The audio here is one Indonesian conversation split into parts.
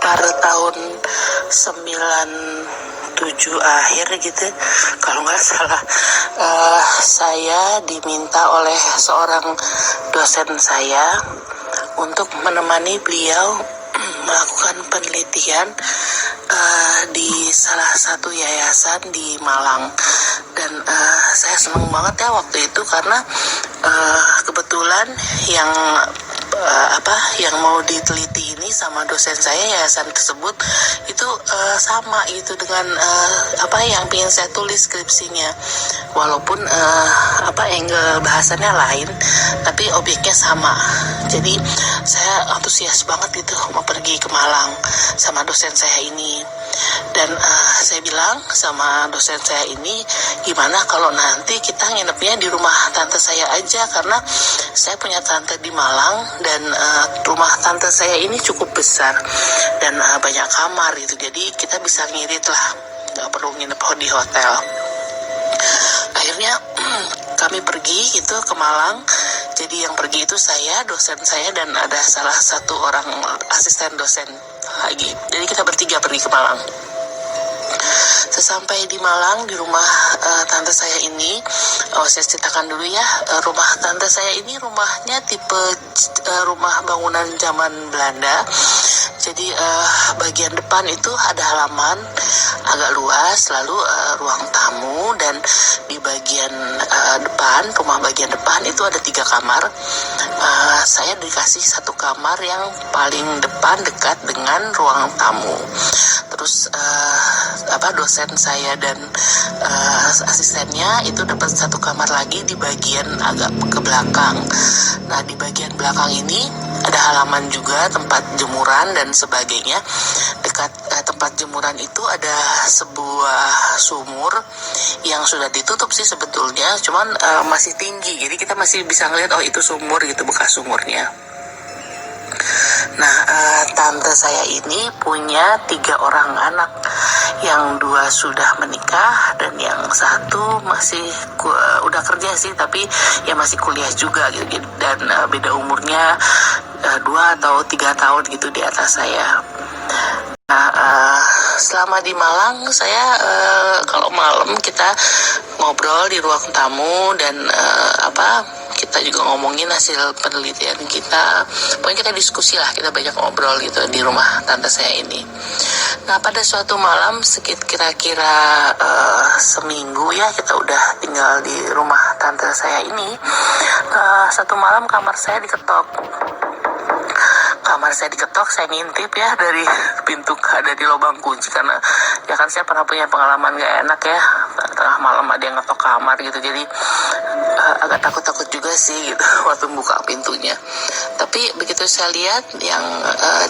sekitar tahun 97 akhir gitu kalau nggak salah. Saya diminta oleh seorang dosen saya untuk menemani beliau melakukan penelitian di salah satu yayasan di Malang. Dan saya senang banget ya waktu itu karena kebetulan yang yang mau diteliti ini sama dosen saya, yayasan tersebut itu sama gitu dengan yang ingin saya tulis skripsinya, walaupun angle bahasannya lain tapi objeknya sama. Jadi saya antusias banget gitu mau pergi ke Malang sama dosen saya ini. Dan saya bilang sama dosen saya ini, gimana kalau nanti kita nginepnya di rumah tante saya aja, karena saya punya tante di Malang dan rumah tante saya ini cukup besar dan banyak kamar gitu, jadi kita bisa ngirit lah, nggak perlu nginep di hotel. Akhirnya kami pergi gitu ke Malang. Jadi yang pergi itu saya, dosen saya, dan ada salah satu orang asisten dosen lagi. Jadi kita bertiga pergi ke Malang. Sesampai di Malang, di rumah tante saya ini, saya ceritakan dulu ya, rumah tante saya ini rumahnya tipe rumah bangunan zaman Belanda. Jadi bagian depan itu ada halaman agak luas, lalu ruang tamu, dan di bagian depan, rumah bagian depan itu ada 3 kamar. Saya dikasih 1 kamar yang paling depan dekat dengan ruang tamu. Terus dosen saya dan asistennya itu dapat 1 kamar lagi di bagian agak ke belakang. Nah, di bagian belakang ini ada halaman juga, tempat jemuran dan sebagainya. Dekat tempat jemuran itu ada sebuah sumur yang sudah ditutup sih sebetulnya, cuman masih tinggi, jadi kita masih bisa ngeliat itu sumur gitu, bekas sumurnya. Nah, tante saya ini punya 3 orang anak, yang 2 sudah menikah dan yang 1 masih udah kerja sih, tapi ya masih kuliah juga gitu, dan beda umurnya 2 atau 3 tahun gitu di atas saya. Nah, selama di Malang saya kalau malam kita ngobrol di ruang tamu dan kita juga ngomongin hasil penelitian kita. Pokoknya kita diskusi lah, kita banyak ngobrol gitu di rumah tante saya ini. Nah, pada suatu malam kira-kira seminggu ya kita udah tinggal di rumah tante saya ini. Satu malam kamar saya diketok. Saya ngintip ya dari pintu, ada di lubang kunci, karena ya kan saya pernah punya pengalaman gak enak ya, tengah malam ada yang ngetok kamar gitu, jadi agak takut juga sih gitu waktu buka pintunya. Tapi begitu saya lihat yang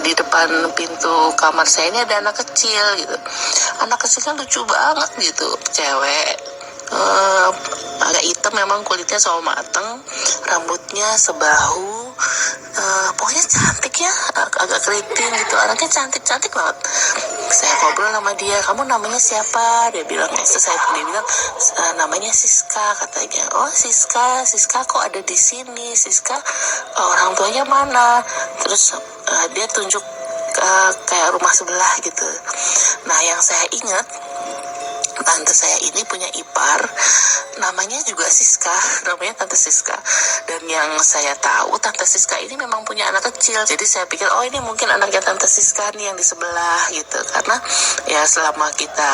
di depan pintu kamar saya ini ada anak kecil gitu. Anak kecil kan lucu banget gitu, cewek, agak hitam memang kulitnya, sama mateng, rambutnya sebahu, pokoknya cantik ya, agak keriting gitu, anaknya cantik banget. Saya ngobrol sama dia, kamu namanya siapa? Dia bilang, namanya Siska katanya. Oh, Siska kok ada di sini? Siska orang tuanya mana? Terus dia tunjuk kayak rumah sebelah gitu. Nah, yang saya ingat, tante saya ini punya ipar, namanya juga Siska, namanya Tante Siska. Dan yang saya tahu, Tante Siska ini memang punya anak kecil. Jadi saya pikir, ini mungkin anaknya Tante Siska nih yang di sebelah gitu. Karena ya selama kita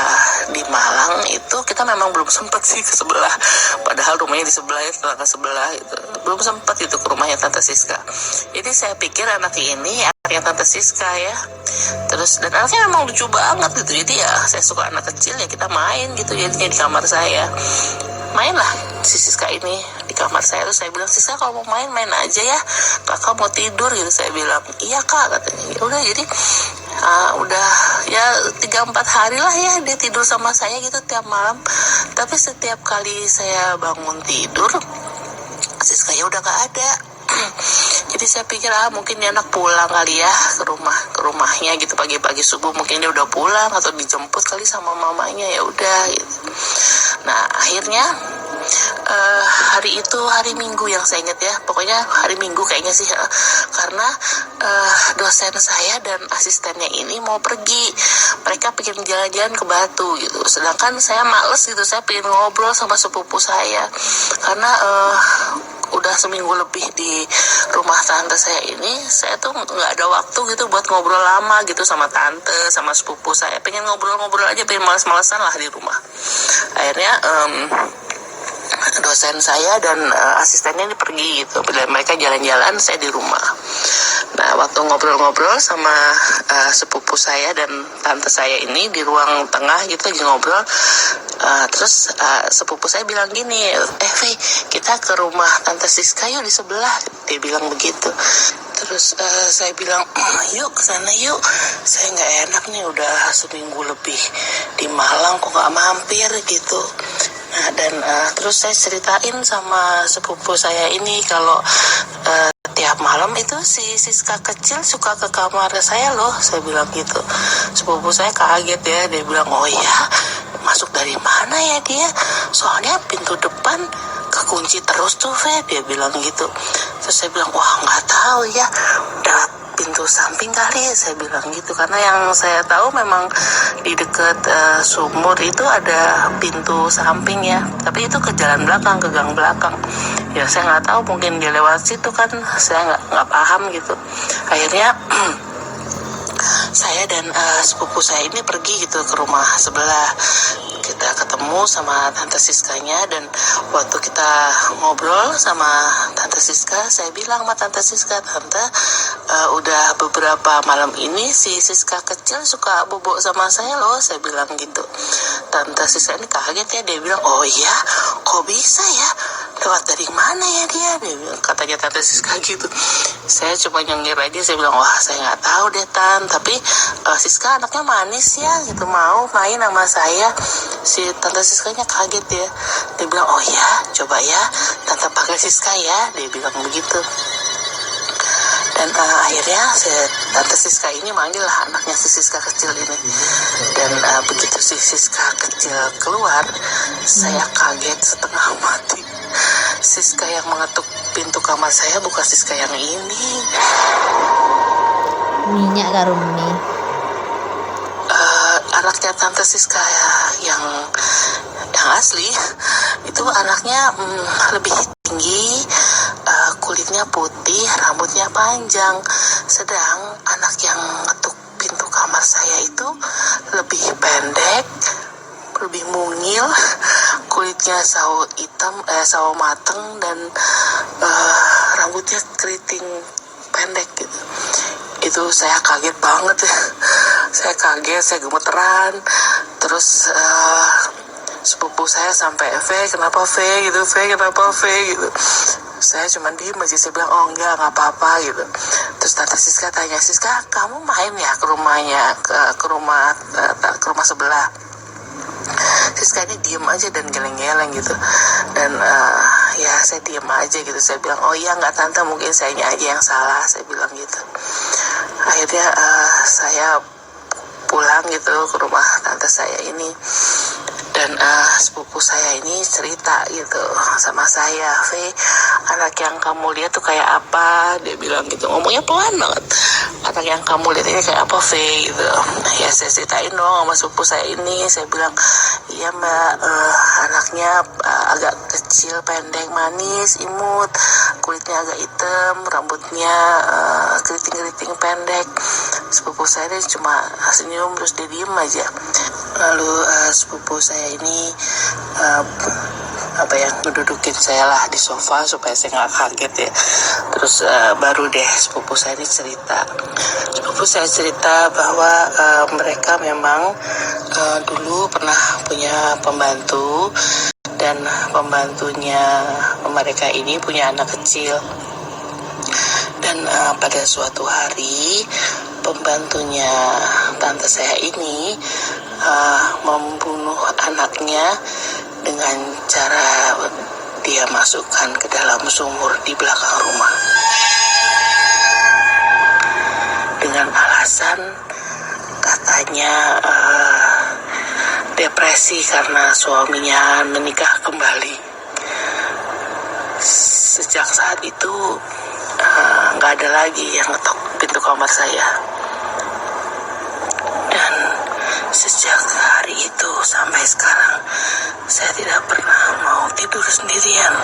di Malang itu kita memang belum sempat sih ke sebelah. Padahal rumahnya di sebelah ya, tetangga sebelah itu. Belum sempat itu ke rumahnya Tante Siska. Jadi saya pikir anak ini anaknya Tante Siska ya. Terus dan anaknya memang lucu banget gitu. Jadi ya saya suka anak kecil, ya kita main gitu jadinya di kamar saya. Mainlah si Siska ini di kamar saya. Terus saya bilang, Siska kalau mau main aja ya, kakak mau tidur gitu. Saya bilang, iya kak katanya. Ya udah, jadi udah ya 3-4 hari lah ya dia tidur sama saya gitu tiap malam. Tapi setiap kali saya bangun tidur, Siska ya udah gak ada. Jadi saya pikir mungkin dia anak pulang kali ya ke rumahnya gitu, pagi-pagi subuh mungkin dia udah pulang atau dijemput kali sama mamanya, ya udah gitu. Nah, akhirnya hari itu hari Minggu yang saya ingat ya, pokoknya hari Minggu kayaknya sih, karena dosen saya dan asistennya ini mau pergi. Mereka pengen jalan-jalan ke Batu gitu. Sedangkan saya males gitu, saya pengen ngobrol sama sepupu saya. Karena udah seminggu lebih di rumah tante saya ini, saya tuh nggak ada waktu gitu buat ngobrol lama gitu sama tante, sama sepupu saya. Pengen ngobrol-ngobrol aja, pengen males-malesan lah di rumah. Akhirnya dosen saya dan asistennya ini pergi gitu. Bila mereka jalan-jalan, saya di rumah. Nah, waktu ngobrol-ngobrol sama sepupu saya dan tante saya ini di ruang tengah gitu lagi ngobrol, terus sepupu saya bilang gini, Vi, kita ke rumah tante Siska yuk, di sebelah. Dia bilang begitu. Terus saya bilang, yuk kesana yuk. Saya nggak enak nih, udah seminggu lebih di Malang kok nggak mampir gitu. Nah, dan terus saya ceritain sama sepupu saya ini kalau tiap malam itu si Siska kecil suka ke kamar saya loh, saya bilang gitu. Sepupu saya kaget ya, dia bilang, oh iya, masuk dari mana ya dia? Soalnya pintu depan kekunci terus tuh, dia bilang gitu. Terus saya bilang, wah nggak tahu ya, lewat pintu samping kali, saya bilang gitu. Karena yang saya tahu memang di dekat sumur itu ada pintu samping ya, tapi itu ke jalan belakang, ke gang belakang. Ya saya nggak tahu, mungkin dia lewat situ kan, saya nggak paham gitu. Akhirnya saya dan sepupu saya ini pergi gitu ke rumah sebelah. Kita ketemu sama tante Siskanya, dan waktu kita ngobrol sama tante Siska, saya bilang sama tante Siska, tante, udah beberapa malam ini si Siska kecil suka bobo sama saya loh, saya bilang gitu. Tante Siska ini kaget ya, dia bilang, oh iya, kok bisa ya, lewat dari mana ya dia bilang, katanya tante Siska gitu. Saya cuma nyengir aja, saya bilang, wah saya nggak tahu deh Tan, tapi Siska anaknya manis ya gitu, mau main sama saya. Si tante Siskanya kaget ya, dia bilang, oh ya, coba ya tante panggil Siska ya, dia bilang begitu. Dan akhirnya tante Siska ini manggil lah anaknya si Siska kecil ini. Dan begitu si Siska kecil keluar, saya kaget setengah mati. Siska yang mengetuk pintu kamar saya bukan Siska yang ini. Minyak karo mie. Anaknya tante Siska yang asli itu anaknya lebih tinggi, kulitnya putih, rambutnya panjang. Sedang anak yang ngetuk pintu kamar saya itu lebih pendek, lebih mungil, kulitnya sawo hitam, sawo mateng, dan rambutnya keriting pendek gitu. Itu saya kaget banget ya. Saya kaget, saya gemeteran. Terus sepupu saya sampai, kenapa gitu, kenapa gitu. Saya cuma diem aja, saya bilang, oh enggak apa-apa gitu. Terus tante Siska tanya, Siska kamu main ya ke rumahnya, ke rumah sebelah? Siska ini diem aja dan geleng-geleng gitu. Dan ya saya diem aja gitu. Saya bilang, oh iya enggak tante, mungkin sayanya aja yang salah, saya bilang gitu. Akhirnya saya pulang gitu ke rumah tante saya ini. Dan sepupu saya ini cerita gitu sama saya, anak yang kamu lihat tuh kayak apa? Dia bilang gitu, ngomongnya pelan banget. Anak yang kamu lihat ini kayak apa, gitu. Ya saya ceritain dong sama sepupu saya ini. Saya bilang, iya mbak, anaknya agak kecil, pendek, manis, imut, kulitnya agak hitam, rambutnya keriting-keriting pendek. Sepupu saya ini cuma senyum terus dia diem aja. Lalu sepupu saya ini ngedudukin saya lah di sofa supaya saya nggak kaget ya. Terus baru deh sepupu saya ini cerita. Sepupu saya cerita bahwa mereka memang dulu pernah punya pembantu, dan pembantunya mereka ini punya anak kecil. Dan pada suatu hari pembantunya tante saya ini membunuh anaknya dengan cara dia masukkan ke dalam sumur di belakang rumah, dengan alasan katanya depresi karena suaminya menikah kembali. Sejak saat itu nggak ada lagi yang ngetok pintu kamar saya. Dan sejak hari itu sampai sekarang saya tidak pernah mau tidur sendirian.